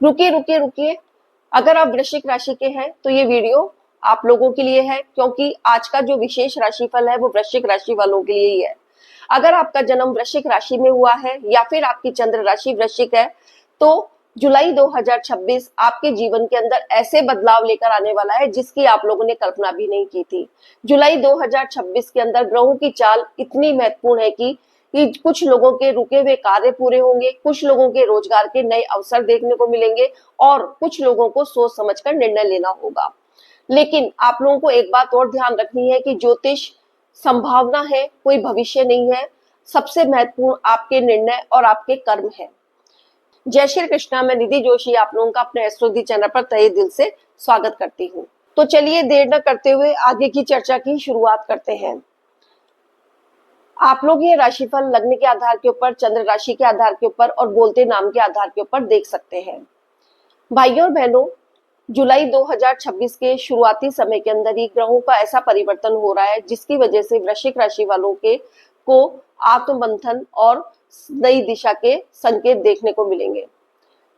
रुकिए रुकिए रुकिए, अगर आप वृश्चिक राशि के हैं तो ये वीडियो आप लोगों के लिए है, क्योंकि आज का जो विशेष राशिफल है वो वृश्चिक राशि वालों के लिए ही है। अगर आपका जन्म वृश्चिक राशि में हुआ है या फिर आपकी चंद्र राशि वृश्चिक है, तो जुलाई 2026 आपके जीवन के अंदर ऐसे बदलाव लेकर आने वाला है जिसकी आप लोगों ने कल्पना भी नहीं की थी। जुलाई 2026 के अंदर ग्रहों की चाल इतनी महत्वपूर्ण है कि कुछ लोगों के रुके हुए कार्य पूरे होंगे, कुछ लोगों के रोजगार के नए अवसर देखने को मिलेंगे और कुछ लोगों को सोच समझकर निर्णय लेना होगा। लेकिन आप लोगों को एक बात और ध्यान रखनी है कि ज्योतिष संभावना है, कोई भविष्य नहीं है। सबसे महत्वपूर्ण आपके निर्णय और आपके कर्म है। जय श्री कृष्णा, मैं निधि जोशी आप लोगों का अपने एस्ट्रोलॉजी चैनल पर तहे दिल से स्वागत करती हूँ। तो चलिए देर न करते हुए आगे की चर्चा की शुरुआत करते हैं। आप लोग ये राशिफल लग्न के आधार के ऊपर, चंद्र राशि के आधार के ऊपर और बोलते नाम के आधार के ऊपर देख सकते हैं। भाइयों और बहनों, जुलाई 2026 के शुरुआती समय के अंदर ही ग्रहों का ऐसा परिवर्तन हो रहा है जिसकी वजह से वृश्चिक राशि वालों के को आत्ममंथन और नई दिशा के संकेत देखने को मिलेंगे।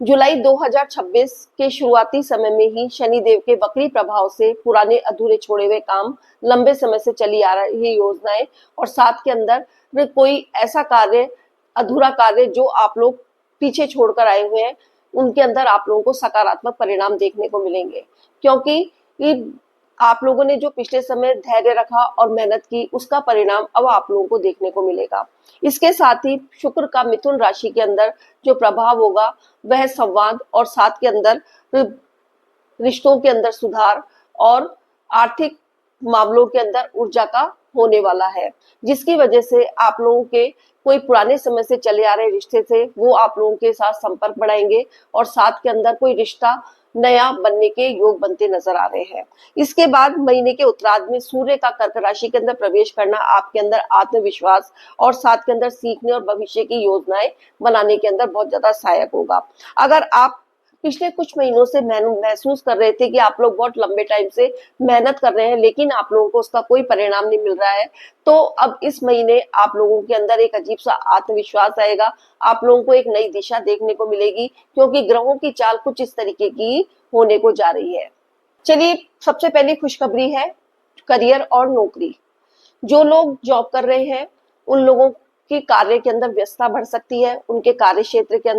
जुलाई 2026 के शुरुआती समय में ही शनि देव के वक्री प्रभाव से पुराने अधूरे छोड़े हुए काम, लंबे समय से चली आ रही योजनाएं और साथ के अंदर कोई ऐसा कार्य, अधूरा कार्य जो आप लोग पीछे छोड़कर आए हुए हैं, उनके अंदर आप लोगों को सकारात्मक परिणाम देखने को मिलेंगे। क्योंकि आप लोगों ने जो पिछले समय धैर्य रखा और मेहनत की, उसका परिणाम अब आप लोगों को देखने को मिलेगा। इसके साथ ही शुक्र का मिथुन राशि के अंदर जो प्रभाव होगा वह संवाद और साथ के अंदर रिश्तों के अंदर सुधार और आर्थिक मामलों के अंदर ऊर्जा का होने वाला है, जिसकी वजह से आप लोगों के कोई पुराने समय से चले आ रहे रिश्ते थे वो आप लोगों के साथ संपर्क बढ़ाएंगे और साथ के अंदर कोई रिश्ता नया बनने के योग बनते नजर आ रहे हैं। इसके बाद महीने के उत्तरार्ध में सूर्य का कर्क राशि के अंदर प्रवेश करना आपके अंदर आत्मविश्वास और साथ के अंदर सीखने और भविष्य की योजनाएं बनाने के अंदर बहुत ज्यादा सहायक होगा। अगर आप पिछले कुछ महीनों से महसूस कर रहे थे कि आप लोग बहुत लंबे टाइम से मेहनत कर रहे हैं लेकिन आप लोगों को उसका कोई परिणाम नहीं मिल रहा है, तो अब इस महीने आप लोगों के अंदर एक अजीब सा आत्मविश्वास आएगा। आप लोगों को एक नई दिशा देखने को मिलेगी क्योंकि ग्रहों की चाल कुछ इस तरीके की होने को जा रही है। चलिए, सबसे पहली खुशखबरी है करियर और नौकरी। जो लोग जॉब कर रहे हैं उन लोगों की कार्य के अंदर व्यस्तता बढ़ सकती है। उनके कार्य क्षेत्र के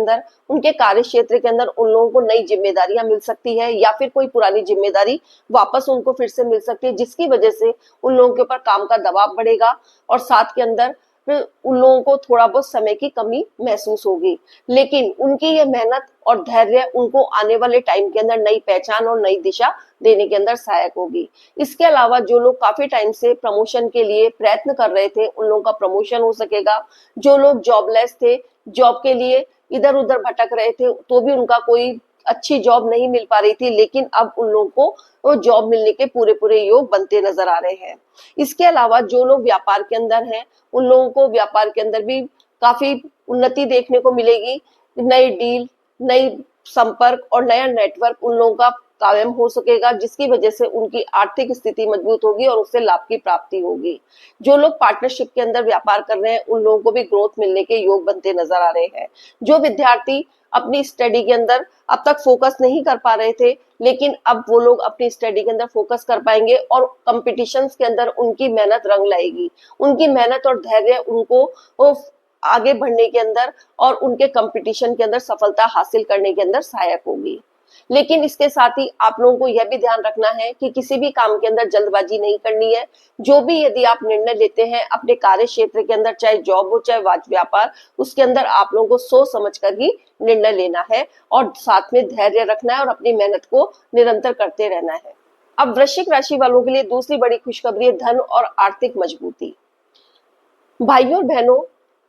अंदर उन लोगों को नई जिम्मेदारियां मिल सकती है या फिर कोई पुरानी जिम्मेदारी वापस उनको फिर से मिल सकती है, जिसकी वजह से उन लोगों के ऊपर काम का दबाव बढ़ेगा और साथ के अंदर उन लोगों को थोड़ा बहुत समय की कमी महसूस होगी। लेकिन उनकी ये मेहनत और धैर्य उनको आने वाले टाइम के अंदर नई पहचान और नई दिशा देने के अंदर सहायक होगी। इसके अलावा जो लोग काफी टाइम से प्रमोशन के लिए प्रयत्न कर रहे थे उन लोगों का प्रमोशन हो सकेगा। जो लोग जॉबलेस थे, जॉब के लिए इधर उधर भटक रहे थे तो भी उनका कोई अच्छी जॉब नहीं मिल पा रही थी, लेकिन अब उन लोगों को वो जॉब मिलने के पूरे पूरे योग बनते नजर आ रहे हैं। इसके अलावा जो लोग व्यापार के अंदर हैं उन लोगों को व्यापार के अंदर भी काफी उन्नति देखने को मिलेगी। नई डील, नई संपर्क और नया नेटवर्क उन लोगों का कायम हो सकेगा, जिसकी वजह से उनकी आर्थिक स्थिति मजबूत होगी और उससे लाभ की प्राप्ति होगी। जो लोग पार्टनरशिप के अंदर व्यापार कर रहे हैं उन लोगों को भी ग्रोथ मिलने के योग बनते नजर आ रहे हैं। जो विद्यार्थी अपनी स्टडी के अंदर अब तक फोकस नहीं कर पा रहे थे, लेकिन अब वो लोग अपनी स्टडी के अंदर फोकस कर पाएंगे और कंपटीशंस के अंदर उनकी मेहनत रंग लाएगी। उनकी मेहनत और धैर्य उनको आगे बढ़ने के अंदर और उनके कंपटीशन के अंदर सफलता हासिल करने के अंदर सहायक होगी। लेकिन इसके साथ ही आप लोगों को यह भी ध्यान रखना है कि किसी भी काम के अंदर जल्दबाजी नहीं करनी है। जो भी यदि आप निर्णय लेते हैं अपने कार्य क्षेत्र के अंदर, चाहे जॉब हो चाहे व्यापार, उसके अंदर आप लोगों को सोच समझ कर ही निर्णय लेना है और साथ में धैर्य रखना है और अपनी मेहनत को निरंतर करते रहना है। अब वृश्चिक राशि वालों के लिए दूसरी बड़ी खुशखबरी है धन और आर्थिक मजबूती। भाइयों और बहनों,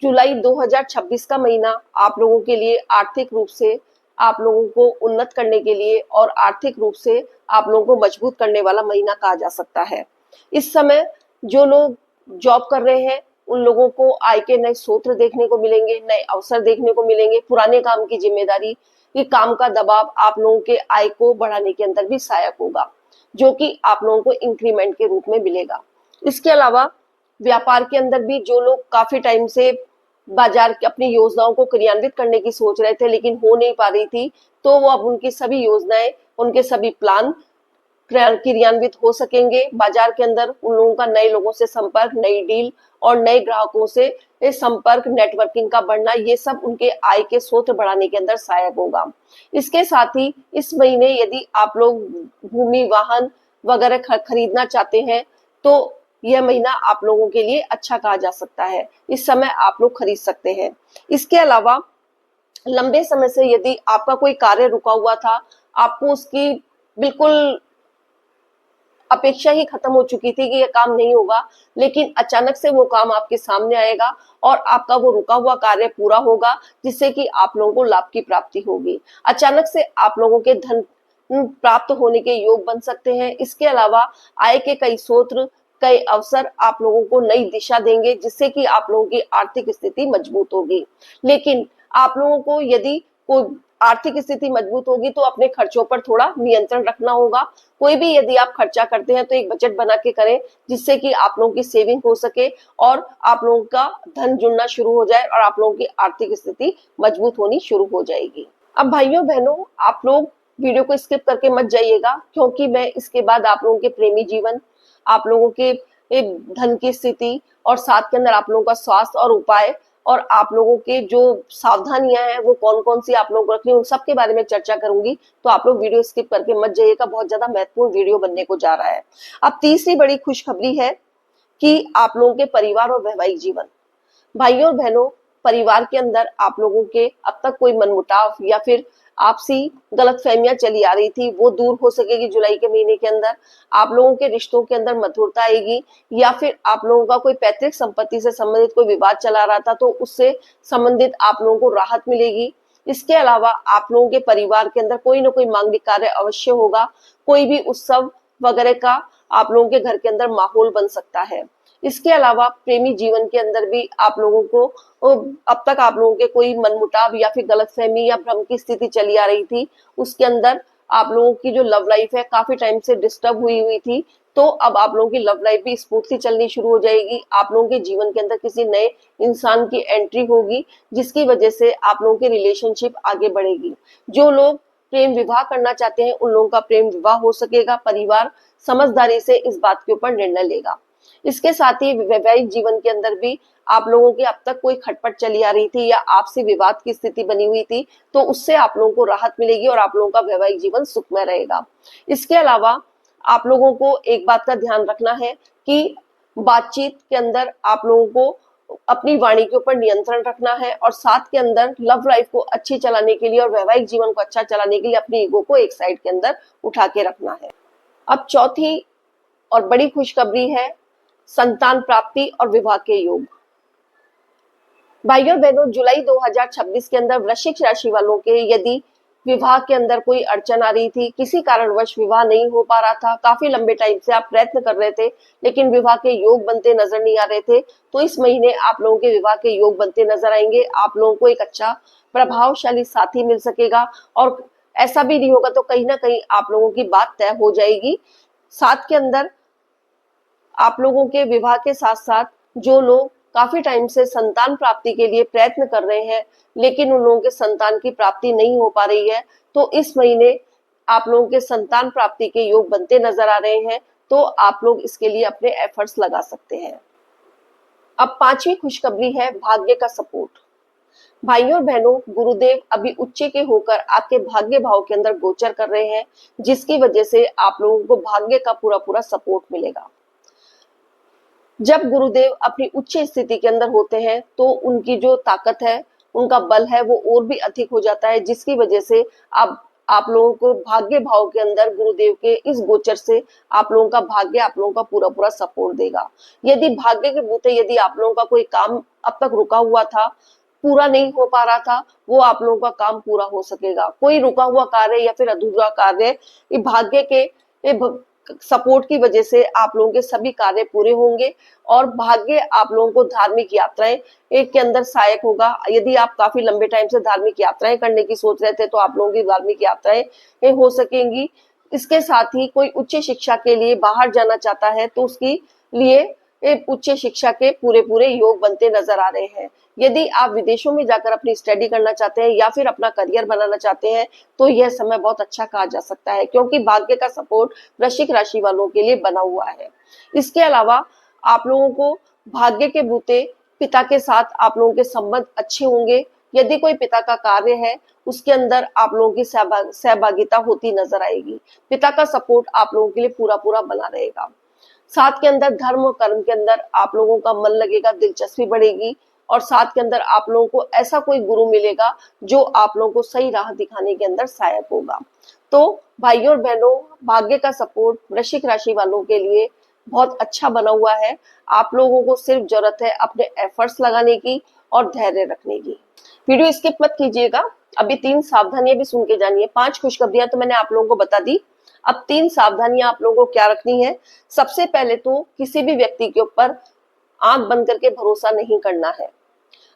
जुलाई 2026 का महीना आप लोगों के लिए आर्थिक रूप से आप लोगों को उन्नत करने के लिए और आर्थिक रूप से आप लोगों को मजबूत करने वाला महीना कहा जा सकता है। इस समय जो लोग जॉब कर रहे हैं उन लोगों को आय के नए स्रोत देखने को मिलेंगे, नए अवसर देखने को मिलेंगे। पुराने काम की जिम्मेदारी, ये काम का दबाव आप लोगों के आय को बढ़ाने के अंदर भी सहायक होगा, जो कि आप लोगों को इंक्रीमेंट के रूप में मिलेगा। इसके अलावा व्यापार के अंदर भी जो लोग काफी टाइम से बाजार की अपनी योजनाओं को क्रियान्वित करने की सोच रहे थे लेकिन हो नहीं पा रही थी, तो वो अब उनकी सभी योजनाएं, उनके सभी प्लान क्रियान्वित हो सकेंगे। बाजार के अंदर उन लोगों का नए लोगों से संपर्क, नई डील और नए ग्राहकों से संपर्क, नेटवर्किंग का बढ़ना, ये सब उनके आय के स्रोत बढ़ाने के अंदर सहायक होगा। इसके साथ ही इस महीने यदि आप लोग भूमि, वाहन वगैरह खरीदना चाहते हैं तो यह महीना आप लोगों के लिए अच्छा कहा जा सकता है। इस समय आप लोग खरीद सकते हैं। इसके अलावा लंबे समय से यदि आपका कोई कार्य रुका हुआ था, आपको उसकी बिल्कुल अपेक्षा ही खत्म हो चुकी थी कि ये काम नहीं होगा, लेकिन अचानक से वो काम आपके सामने आएगा और आपका वो रुका हुआ कार्य पूरा होगा, जिससे कि आप लोगों को लाभ की प्राप्ति होगी। अचानक से आप लोगों के धन प्राप्त होने के योग बन सकते हैं। इसके अलावा आय के कई स्रोत, कई अवसर आप लोगों को नई दिशा देंगे, जिससे कि आप लोगों की आर्थिक स्थिति मजबूत होगी। लेकिन आप लोगों को यदि कोई आर्थिक स्थिति मजबूत होगी तो अपने खर्चों पर थोड़ा नियंत्रण रखना होगा। कोई भी यदि आप खर्चा करते हैं तो एक बजट बना के करें, जिससे कि आप लोगों की सेविंग हो सके और आप लोगों का धन जुड़ना शुरू हो जाए और आप लोगों की आर्थिक स्थिति मजबूत होनी शुरू हो जाएगी। अब भाइयों बहनों, आप लोग वीडियो को स्किप करके मत जाइएगा, क्योंकि मैं इसके बाद आप लोगों के प्रेमी जीवन, आप लोगों के धन की स्थिति और साथ के अंदर आप लोगों का स्वास्थ्य और उपाय और आप लोगों के जो सावधानियां हैं वो कौन कौन सी आप लोगों को रखनी है, उन सब के बारे में चर्चा करूंगी। तो आप लोग वीडियो स्किप करके मत जाइएगा, बहुत ज्यादा महत्वपूर्ण वीडियो बनने को जा रहा है। अब तीसरी बड़ी खुशखबरी है कि आप लोगों के परिवार और वैवाहिक जीवन, भाइयों और बहनों, परिवार के अंदर आप लोगों के अब तक कोई मनमुटाव या फिर आपसी गलतफहमियां चली आ रही थी, वो दूर हो सकेगी जुलाई के महीने के अंदर। आप लोगों के रिश्तों के अंदर मधुरता आएगी, या फिर आप लोगों का कोई पैतृक संपत्ति से संबंधित कोई विवाद चला रहा था तो उससे संबंधित आप लोगों को राहत मिलेगी। इसके अलावा आप लोगों के परिवार के अंदर कोई ना कोई मांगलिक कार्य अवश्य होगा, कोई भी उत्सव वगैरह का आप लोगों के घर के अंदर माहौल बन सकता है। इसके अलावा प्रेमी जीवन के अंदर भी आप लोगों को अब तक आप लोगों के कोई मनमुटाव या फिर गलतफहमी या भ्रम की स्थिति चली आ रही थी, उसके अंदर आप लोगों की जो लव लाइफ है काफी टाइम से डिस्टर्ब हुई थी, तो अब आप लोगों की लव लाइफ भी स्मूथली चलनी शुरू हो जाएगी। आप लोगों के जीवन के अंदर किसी नए इंसान की एंट्री होगी, जिसकी वजह से आप लोगों की रिलेशनशिप आगे बढ़ेगी। जो लोग प्रेम विवाह करना चाहते हैं उन लोगों का प्रेम विवाह हो सकेगा। परिवार समझदारी से इस बात के ऊपर निर्णय लेगा। इसके साथ ही वैवाहिक जीवन के अंदर भी आप लोगों की अब तक कोई खटपट चली आ रही थी या आपसी विवाद की स्थिति बनी हुई थी, तो उससे आप लोगों को राहत मिलेगी और आप लोगों का वैवाहिक जीवन सुखमय रहेगा। इसके अलावा आप लोगों को एक बात का ध्यान रखना है कि बातचीत के अंदर आप लोगों को अपनी वाणी के ऊपर नियंत्रण रखना है और साथ के अंदर लव लाइफ को अच्छी चलाने के लिए और वैवाहिक जीवन को अच्छा चलाने के लिए अपनी ईगो को एक साइड के अंदर उठा के रखना है। अब चौथी और बड़ी खुशखबरी है संतान प्राप्ति और विवाह के योग। भाइयों बहनों, जुलाई 2026 के अंदर वृश्चिक राशि वालों के यदि विवाह के अंदर कोई अड़चन आ रही थी, किसी कारणवश विवाह नहीं हो पा रहा था, काफी लंबे टाइम से आप प्रयत्न कर रहे थे लेकिन विवाह के योग बनते नजर नहीं आ रहे थे, तो इस महीने आप लोगों के विवाह के योग बनते नजर आएंगे। आप लोगों को एक अच्छा प्रभावशाली साथी मिल सकेगा और ऐसा भी नहीं होगा तो कहीं ना कहीं आप लोगों की बात तय हो जाएगी। साथ के अंदर आप लोगों के विवाह के साथ साथ जो लोग काफी टाइम से संतान प्राप्ति के लिए प्रयत्न कर रहे हैं लेकिन उन लोगों के संतान की प्राप्ति नहीं हो पा रही है, तो इस महीने आप लोगों के संतान प्राप्ति के योग बनते नजर आ रहे हैं, तो आप लोग इसके लिए अपने एफर्ट्स लगा सकते हैं। अब पांचवी खुशखबरी है भाग्य का सपोर्ट। भाइयों और बहनों, गुरुदेव अभी उच्च के होकर आपके भाग्य भाव के अंदर गोचर कर रहे हैं, जिसकी वजह से आप लोगों को भाग्य का पूरा पूरा सपोर्ट मिलेगा। जब गुरुदेव अपनी उच्च स्थिति के अंदर होते हैं तो उनकी जो ताकत है, उनका बल है, वो और भी अधिक हो जाता है, जिसकी वजह से आप लोगों को भाग्य भाव के अंदर गुरुदेव के इस गोचर से आप लोगों का भाग्य आप लोगों का पूरा पूरा सपोर्ट देगा। यदि भाग्य के बूते यदि आप लोगों का कोई काम अब तक रुका हुआ था, पूरा नहीं हो पा रहा था, वो आप लोगों का काम पूरा हो सकेगा। कोई रुका हुआ कार्य या फिर अधूरा कार्य, ये भाग्य के सपोर्ट की वजह से आप लोगों के सभी कार्य पूरे होंगे और भाग्य आप लोगों को धार्मिक यात्राएं एक के अंदर सहायक होगा। यदि आप काफी लंबे टाइम से धार्मिक यात्राएं करने की सोच रहे थे तो आप लोगों की धार्मिक यात्राएं हो सकेंगी। इसके साथ ही कोई उच्च शिक्षा के लिए बाहर जाना चाहता है तो उसकी लिए उच्च शिक्षा के पूरे पूरे योग बनते नजर आ रहे हैं। यदि आप विदेशों में जाकर अपनी स्टडी करना चाहते हैं या फिर अपना करियर बनाना चाहते हैं तो यह समय बहुत अच्छा कहा जा सकता है, क्योंकि भाग्य का सपोर्ट वृश्चिक राशि वालों के लिए बना हुआ है। इसके अलावा आप लोगों को भाग्य के बूते पिता के साथ आप लोगों के संबंध अच्छे होंगे। यदि कोई पिता का कार्य है उसके अंदर आप लोगों की सहभागिता होती नजर आएगी। पिता का सपोर्ट आप लोगों के लिए पूरा पूरा बना रहेगा। साथ के अंदर धर्म और कर्म के अंदर आप लोगों का मन लगेगा, दिलचस्पी बढ़ेगी और साथ के अंदर आप लोगों को ऐसा कोई गुरु मिलेगा जो आप लोगों को सही राह दिखाने के अंदर सहायक होगा। तो भाइयों और बहनों, भाग्य का सपोर्ट वृश्चिक राशि वालों के लिए बहुत अच्छा बना हुआ है। आप लोगों को सिर्फ जरूरत है अपने एफर्ट्स लगाने की और धैर्य रखने की। वीडियो स्किप मत कीजिएगा। अभी 3 सावधानियां भी सुन के जानिए। 5 खुशखबरियां तो मैंने आप लोगों को बता दी, अब 3 सावधानियां आप लोगों को क्या रखनी है। सबसे पहले तो किसी भी व्यक्ति के ऊपर आंख बंद करके भरोसा नहीं करना है।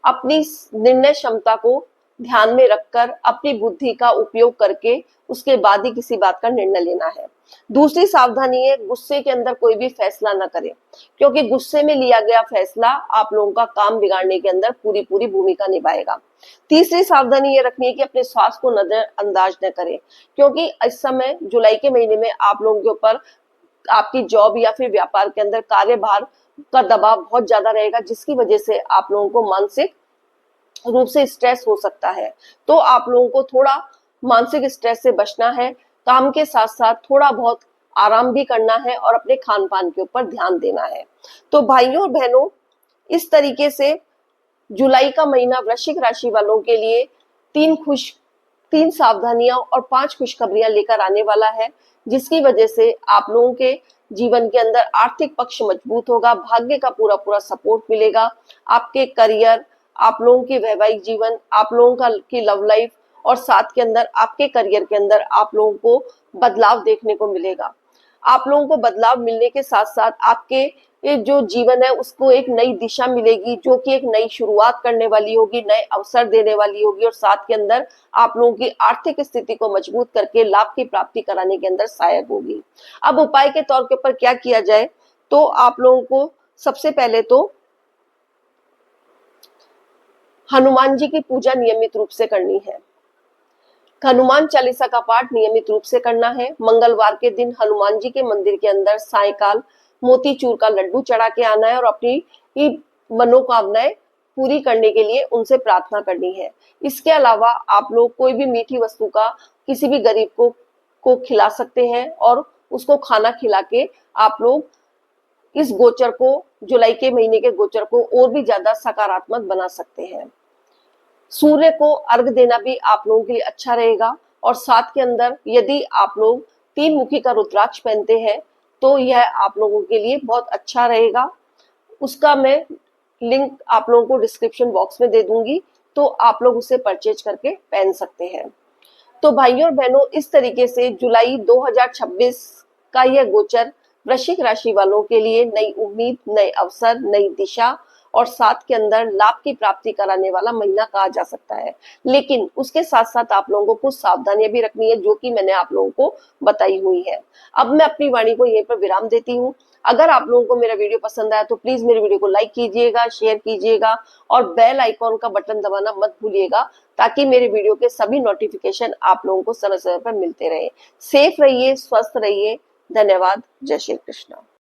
अपनी निर्णय क्षमता को ध्यान में रखकर अपनी बुद्धि का उपयोग करके उसके बाद ही किसी बात का निर्णय लेना है। दूसरी सावधानी है, गुस्से के अंदर कोई भी फैसला न करें, क्योंकि गुस्से में लिया गया फैसला आप लोगों का काम बिगाड़ने के अंदर पूरी पूरी भूमिका निभाएगा। तीसरी सावधानी ये रखनी है कि अपने स्वास्थ्य को नजरअंदाज न करें, क्योंकि इस समय जुलाई के महीने में आप लोगों के ऊपर आपकी जॉब या फिर व्यापार के अंदर कार्यभार का दबाव बहुत ज्यादा रहेगा, जिसकी वजह से आप लोगों को मानसिक रूप से स्ट्रेस हो सकता है। तो आप लोगों को थोड़ा मानसिक स्ट्रेस से बचना है। काम के साथ साथ थोड़ा बहुत आराम भी करना है और अपने खान पान के ऊपर ध्यान देना है। तो भाइयों और बहनों, इस तरीके से जुलाई का महीना वृश्चिक राशि वालों के लिए 3 सावधानियां और 5 खुशखबरियां लेकर आने वाला है, जिसकी वजह से आप लोगों के जीवन के अंदर आर्थिक पक्ष मजबूत होगा, भाग्य का पूरा पूरा सपोर्ट मिलेगा। आपके करियर, आप लोगों की वैवाहिक जीवन, आप लोगों का की लव लाइफ और साथ के अंदर आपके करियर के अंदर आप लोगों को बदलाव देखने को मिलेगा। आप लोगों को बदलाव मिलने के साथ साथ आपके ये जो जीवन है उसको एक नई दिशा मिलेगी, जो कि एक नई शुरुआत करने वाली होगी, नए अवसर देने वाली होगी और साथ के अंदर आप लोगों की आर्थिक स्थिति को मजबूत करके लाभ की प्राप्ति कराने के अंदर सहायक होगी। अब उपाय के तौर के ऊपर क्या किया जाए, तो आप लोगों को सबसे पहले तो हनुमान जी की पूजा नियमित रूप से करनी है। हनुमान चालीसा का पाठ नियमित रूप से करना है। मंगलवार के दिन हनुमान जी के मंदिर के अंदर सायकाल मोतीचूर का लड्डू चढ़ा के आना है और अपनी मनोकामनाएं पूरी करने के लिए उनसे प्रार्थना करनी है। इसके अलावा आप लोग कोई भी मीठी वस्तु का किसी भी गरीब को खिला सकते हैं और उसको खाना खिला के आप लोग इस गोचर को, जुलाई के महीने के गोचर को और भी ज्यादा सकारात्मक बना सकते हैं। सूर्य को अर्घ देना भी आप लोगों के लिए अच्छा रहेगा और साथ के अंदर यदि आप लोग 3 मुखी का रुद्राक्ष पहनते हैं तो यह आप लोगों के लिए बहुत अच्छा रहेगा। उसका मैं लिंक आप लोगों को डिस्क्रिप्शन बॉक्स में दे दूंगी, तो आप लोग उसे परचेज करके पहन सकते हैं। तो भाइयों और बहनों, इस तरीके से जुलाई 2026 का यह गोचर वृश्चिक राशि वालों के लिए नई उम्मीद, नए अवसर, नई दिशा और साथ के अंदर लाभ की प्राप्ति कराने वाला महीना कहा जा सकता है। लेकिन उसके साथ साथ आप लोगों को कुछ सावधानियां भी रखनी है, जो कि मैंने आप लोगों को बताई हुई है। अब मैं अपनी वाणी को यहीं पर विराम देती हूँ। अगर आप लोगों को मेरा वीडियो पसंद आया तो प्लीज मेरे वीडियो को लाइक कीजिएगा, शेयर कीजिएगा और बेल आइकॉन का बटन दबाना मत भूलिएगा, ताकि मेरे वीडियो के सभी नोटिफिकेशन आप लोगों को समय समय पर मिलते रहे। सेफ रहिए, स्वस्थ रहिए। धन्यवाद। जय श्री कृष्ण।